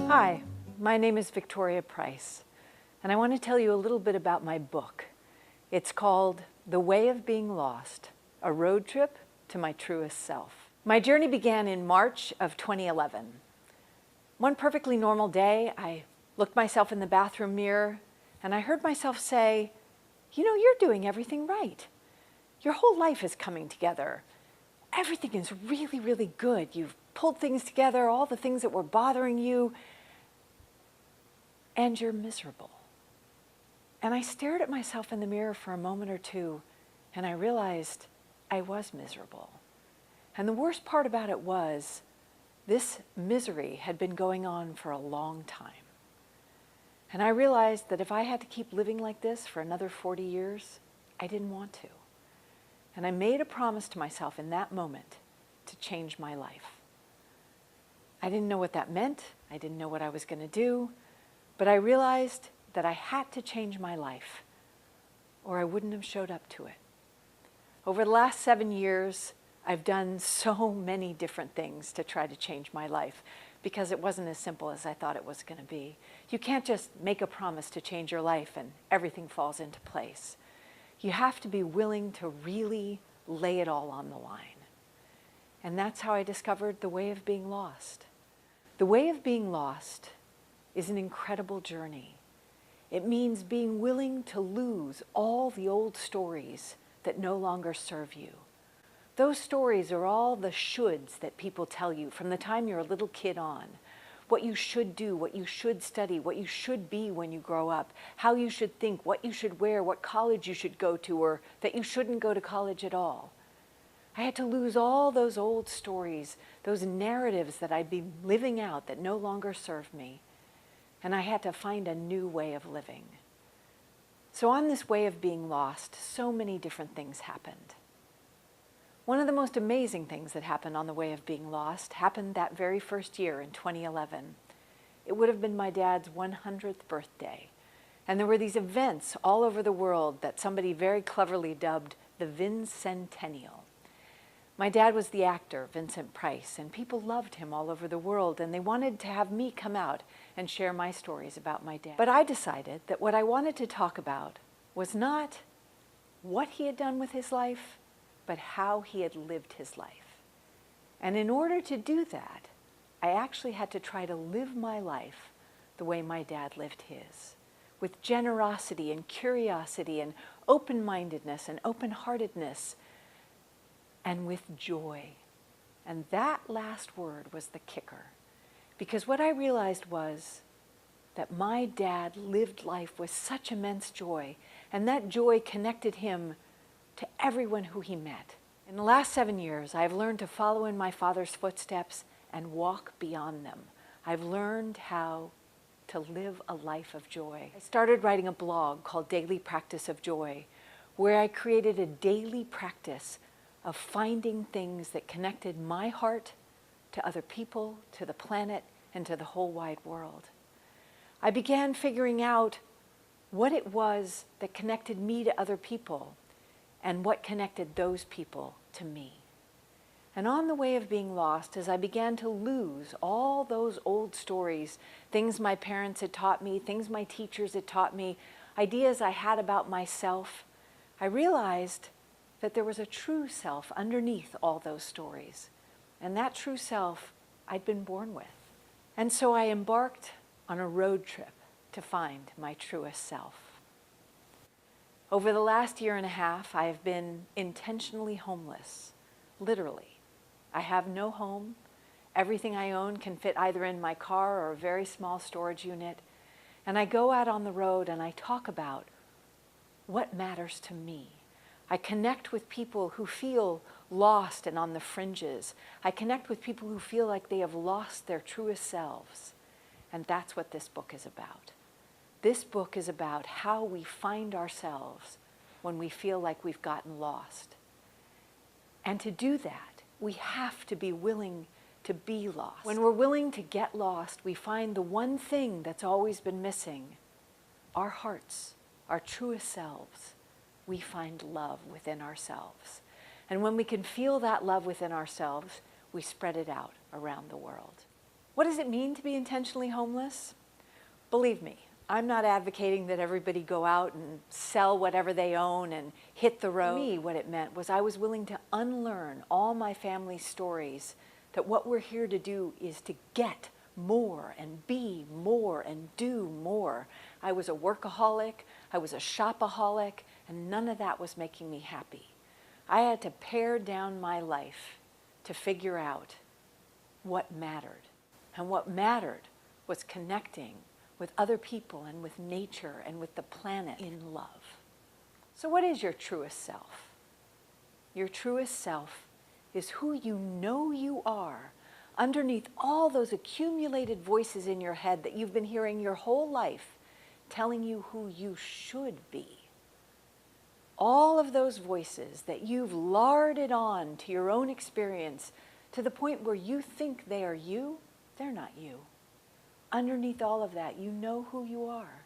Hi, my name is Victoria Price, and I want to tell you a little bit about my book. It's called The Way of Being Lost, a road trip to my truest self. My journey began in March of 2011. One perfectly normal day, I looked myself in the bathroom mirror and I heard myself say, "You know, you're doing everything right. Your whole life is coming together. Everything is really, really good. You've pulled things together, all the things that were bothering you, and you're miserable." And I stared at myself in the mirror for a moment or two, and I realized I was miserable. And the worst part about it was, this misery had been going on for a long time. And I realized that if I had to keep living like this for another 40 years, I didn't want to. And I made a promise to myself in that moment to change my life. I didn't know what that meant. I didn't know what I was going to do. But I realized that I had to change my life, or I wouldn't have showed up to it. Over the last 7 years, I've done so many different things to try to change my life because it wasn't as simple as I thought it was going to be. You can't just make a promise to change your life and everything falls into place. You have to be willing to really lay it all on the line. And that's how I discovered the way of being lost. The way of being lost is an incredible journey. It means being willing to lose all the old stories that no longer serve you. Those stories are all the shoulds that people tell you from the time you're a little kid on. What you should do, what you should study, what you should be when you grow up, how you should think, what you should wear, what college you should go to, or that you shouldn't go to college at all. I had to lose all those old stories, those narratives that I'd been living out that no longer served me. And I had to find a new way of living. So on this way of being lost, so many different things happened. One of the most amazing things that happened on the way of being lost happened that very first year in 2011. It would have been my dad's 100th birthday. And there were these events all over the world that somebody very cleverly dubbed the Vincentennial. My dad was the actor, Vincent Price, and people loved him all over the world, and they wanted to have me come out and share my stories about my dad. But I decided that what I wanted to talk about was not what he had done with his life, but how he had lived his life. And in order to do that, I actually had to try to live my life the way my dad lived his, with generosity and curiosity and open-mindedness and open-heartedness, and with joy. And that last word was the kicker. Because what I realized was that my dad lived life with such immense joy, and that joy connected him to everyone who he met. In the last 7 years, I've learned to follow in my father's footsteps and walk beyond them. I've learned how to live a life of joy. I started writing a blog called Daily Practice of Joy, where I created a daily practice of finding things that connected my heart to other people, to the planet, and to the whole wide world. I began figuring out what it was that connected me to other people and what connected those people to me. And on the way of being lost, as I began to lose all those old stories, things my parents had taught me, things my teachers had taught me, ideas I had about myself, I realized that there was a true self underneath all those stories. And that true self I'd been born with. And so I embarked on a road trip to find my truest self. Over the last year and a half, I have been intentionally homeless, literally. I have no home. Everything I own can fit either in my car or a very small storage unit. And I go out on the road and I talk about what matters to me. I connect with people who feel lost and on the fringes. I connect with people who feel like they have lost their truest selves. And that's what this book is about. This book is about how we find ourselves when we feel like we've gotten lost. And to do that, we have to be willing to be lost. When we're willing to get lost, we find the one thing that's always been missing, our hearts, our truest selves. We find love within ourselves. And when we can feel that love within ourselves, we spread it out around the world. What does it mean to be intentionally homeless? Believe me, I'm not advocating that everybody go out and sell whatever they own and hit the road. For me, what it meant was I was willing to unlearn all my family's stories, that what we're here to do is to get more and be more and do more. I was a workaholic, I was a shopaholic, and none of that was making me happy. I had to pare down my life to figure out what mattered. And what mattered was connecting with other people and with nature and with the planet in love. So what is your truest self? Your truest self is who you know you are underneath all those accumulated voices in your head that you've been hearing your whole life telling you who you should be. All of those voices that you've larded on to your own experience to the point where you think they are you, they're not you. Underneath all of that, you know who you are,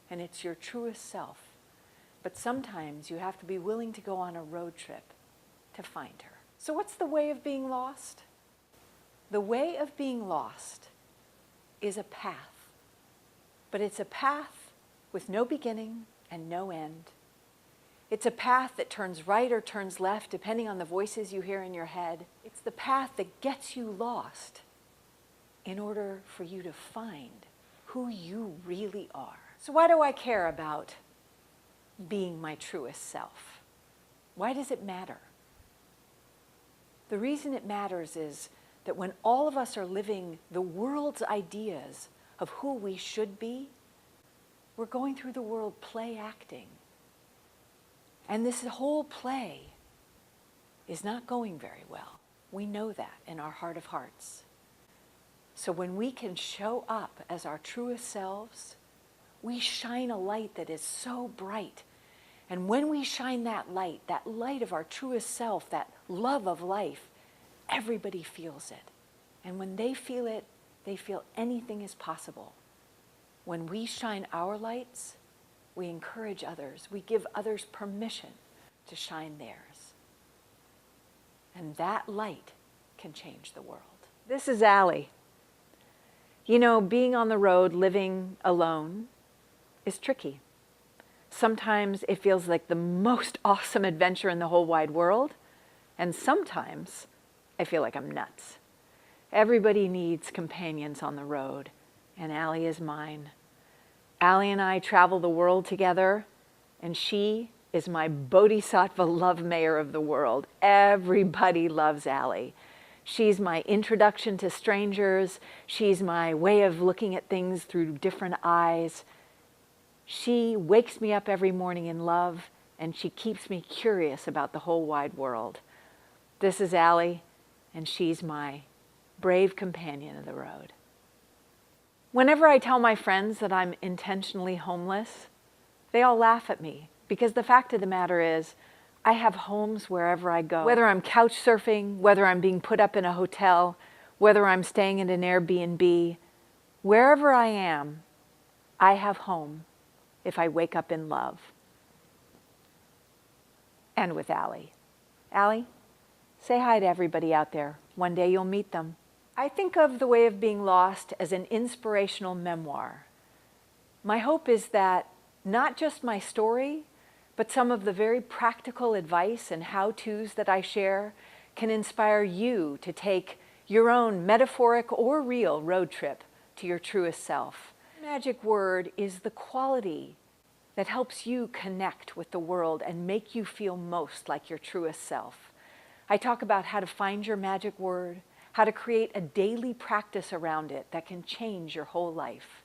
and it's your truest self. But sometimes you have to be willing to go on a road trip to find her. So what's the way of being lost? The way of being lost is a path, but it's a path with no beginning and no end. It's a path that turns right or turns left depending on the voices you hear in your head. It's the path that gets you lost in order for you to find who you really are. So why do I care about being my truest self? Why does it matter? The reason it matters is that when all of us are living the world's ideas of who we should be, we're going through the world play acting. And this whole play is not going very well. We know that in our heart of hearts. So when we can show up as our truest selves, we shine a light that is so bright. And when we shine that light of our truest self, that love of life, everybody feels it. And when they feel it, they feel anything is possible. When we shine our lights, we encourage others. We give others permission to shine theirs. And that light can change the world. This is Allie. You know, being on the road, living alone, is tricky. Sometimes it feels like the most awesome adventure in the whole wide world, and sometimes I feel like I'm nuts. Everybody needs companions on the road, and Allie is mine. Allie and I travel the world together, and she is my bodhisattva love mayor of the world. Everybody loves Allie. She's my introduction to strangers. She's my way of looking at things through different eyes. She wakes me up every morning in love, and she keeps me curious about the whole wide world. This is Allie, and she's my brave companion of the road. Whenever I tell my friends that I'm intentionally homeless, they all laugh at me, because the fact of the matter is, I have homes wherever I go. Whether I'm couch surfing, whether I'm being put up in a hotel, whether I'm staying in an Airbnb, wherever I am, I have home if I wake up in love. And with Allie. Allie, say hi to everybody out there. One day you'll meet them. I think of The Way of Being Lost as an inspirational memoir. My hope is that not just my story, but some of the very practical advice and how-tos that I share can inspire you to take your own metaphoric or real road trip to your truest self. The magic word is the quality that helps you connect with the world and make you feel most like your truest self. I talk about how to find your magic word, how to create a daily practice around it that can change your whole life.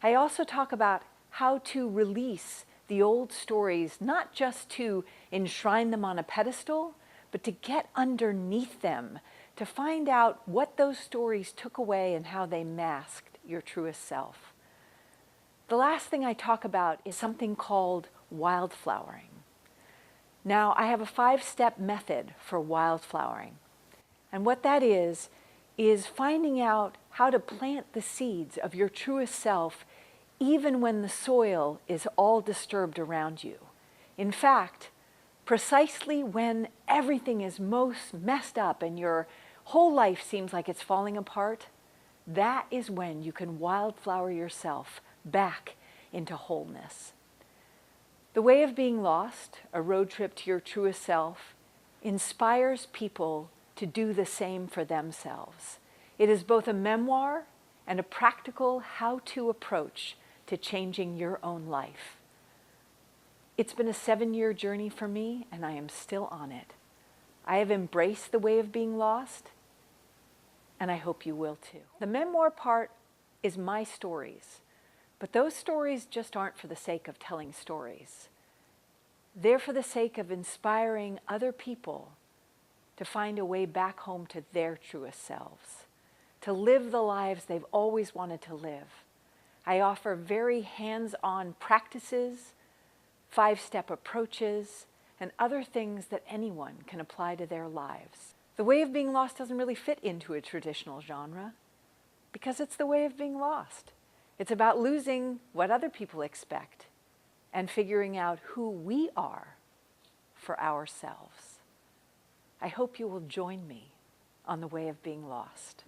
I also talk about how to release the old stories, not just to enshrine them on a pedestal, but to get underneath them, to find out what those stories took away and how they masked your truest self. The last thing I talk about is something called wildflowering. Now, I have a 5-step method for wildflowering. And what that is finding out how to plant the seeds of your truest self even when the soil is all disturbed around you. In fact, precisely when everything is most messed up and your whole life seems like it's falling apart, that is when you can wildflower yourself back into wholeness. The Way of Being Lost, a road trip to your truest self, inspires people to do the same for themselves. It is both a memoir and a practical how-to approach to changing your own life. It's been a 7-year journey for me, and I am still on it. I have embraced the way of being lost, and I hope you will too. The memoir part is my stories, but those stories just aren't for the sake of telling stories. They're for the sake of inspiring other people to find a way back home to their truest selves, to live the lives they've always wanted to live. I offer very hands-on practices, 5-step approaches, and other things that anyone can apply to their lives. The Way of Being Lost doesn't really fit into a traditional genre because it's the way of being lost. It's about losing what other people expect and figuring out who we are for ourselves. I hope you will join me on the way of being lost.